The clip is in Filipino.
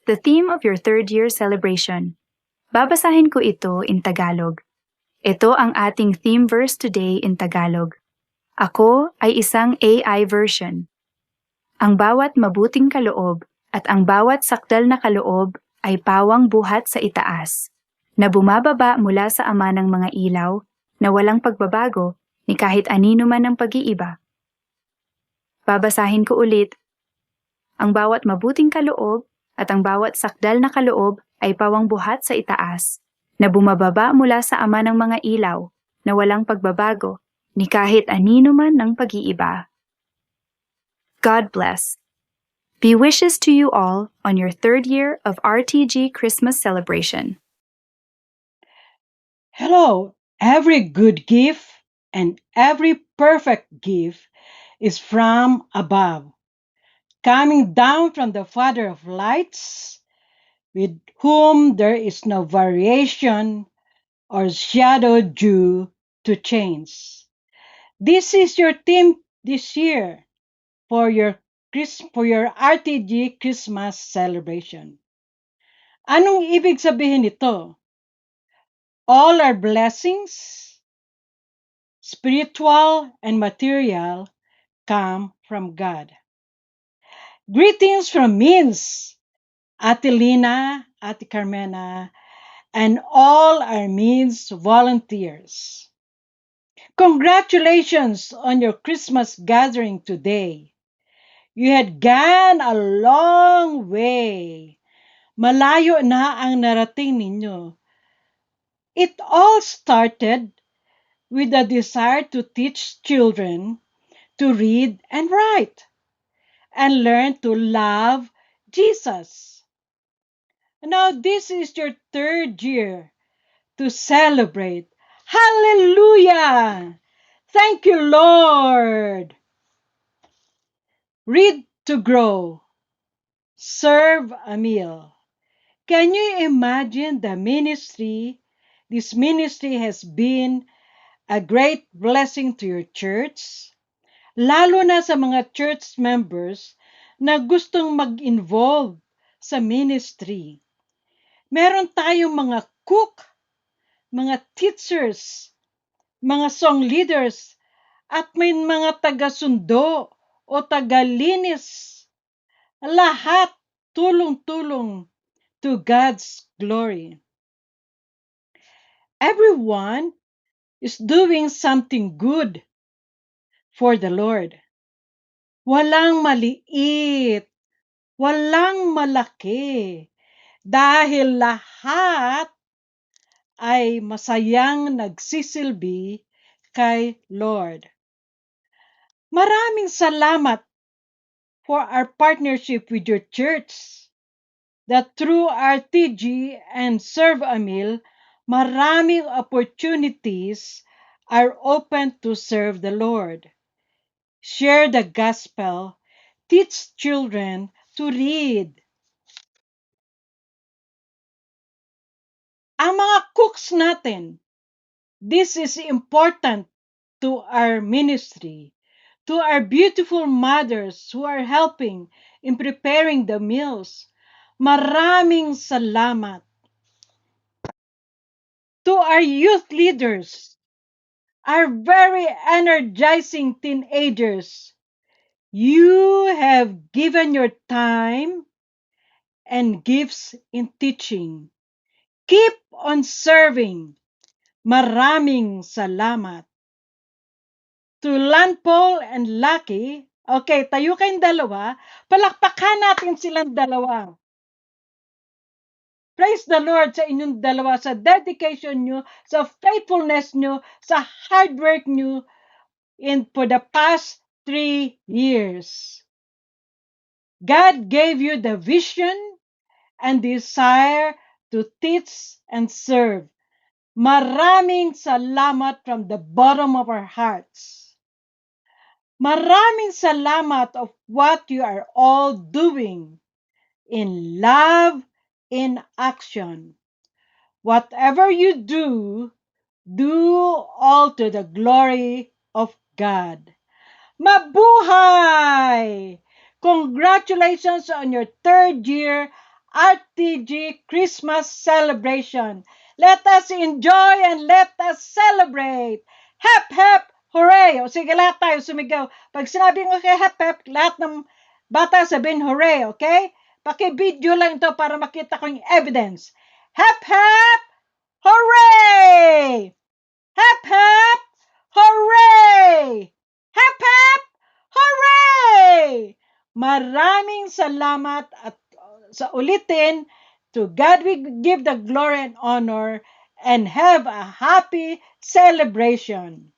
the theme of your third year celebration. Babasahin ko ito in Tagalog. Ito ang ating theme verse today in Tagalog. Ako ay isang AI version. Ang bawat mabuting kaloob at ang bawat sakdal na kaloob ay pawang buhat sa itaas, na bumababa mula sa ama ng mga ilaw, na walang pagbabago ni kahit anino man ang pag-iiba. Babasahin ko ulit. Ang bawat mabuting kaloob at ang bawat sakdal na kaloob ay pawang buhat sa itaas, na bumababa mula sa ama ng mga ilaw, na walang pagbabago ni kahit anino man ng pag-iiba. God bless. Be wishes to you all on your third year of RTG Christmas celebration. Hello, every good gift and every perfect gift is from above, coming down from the Father of lights, with whom there is no variation or shadow due to change. This is your theme this year for your RTG Christmas celebration. Anong ibig sabihin nito? All our blessings, spiritual and material, come from God. Greetings from Minsk, Ate Lina, Ate Carmena, and all our Minsk volunteers. Congratulations on your Christmas gathering today. You had gone a long way. Malayo na ang narating ninyo. It all started with a desire to teach children to read and write and learn to love Jesus. Now this is your third year to celebrate. Hallelujah! Thank you, Lord. Read to grow. Serve a meal. Can you imagine the ministry? This ministry has been a great blessing to your church, lalo na sa mga church members na gustong mag-involve sa ministry. Meron tayong mga cook, mga teachers, mga song leaders, at may mga taga-sundo o taga-linis. Lahat tulong-tulong to God's glory. Everyone is doing something good for the Lord. Walang maliit, walang malaki, dahil lahat ay masayang nagsisilbi kay Lord. Maraming salamat for our partnership with your church, that through RTG and Serve a Meal, maraming opportunities are open to serve the Lord. Share the gospel, teach children to read. Ang mga cooks natin, this is important to our ministry, to our beautiful mothers who are helping in preparing the meals. Maraming salamat. To our youth leaders, our very energizing teenagers, you have given your time and gifts in teaching. Keep on serving. Maraming salamat. To Lan Paul and Lucky, okay, tayo kayong dalawa, palakpakan natin silang dalawa. Praise the Lord sa inyong dalawa, sa dedication nyo, sa faithfulness nyo, sa hard work nyo for the past 3 years. God gave you the vision and desire to teach and serve. Maraming salamat from the bottom of our hearts. Maraming salamat of what you are all doing in love, in action. Whatever you do, do all to the glory of God. Mabuhay! Congratulations on your third year RTG Christmas celebration. Let us enjoy and let us celebrate. Hep, hep, hooray! O sige, lahat tayo sumigaw. Pag sinabi ko kay hep, hep, lahat ng bata sabihin hooray, okay? Paki-video lang ito para makita ko yung evidence. Hep, hep, hooray! Hep, hep, hooray! Hep, hep, hooray! Maraming salamat at sa ulitin, to God we give the glory and honor and have a happy celebration.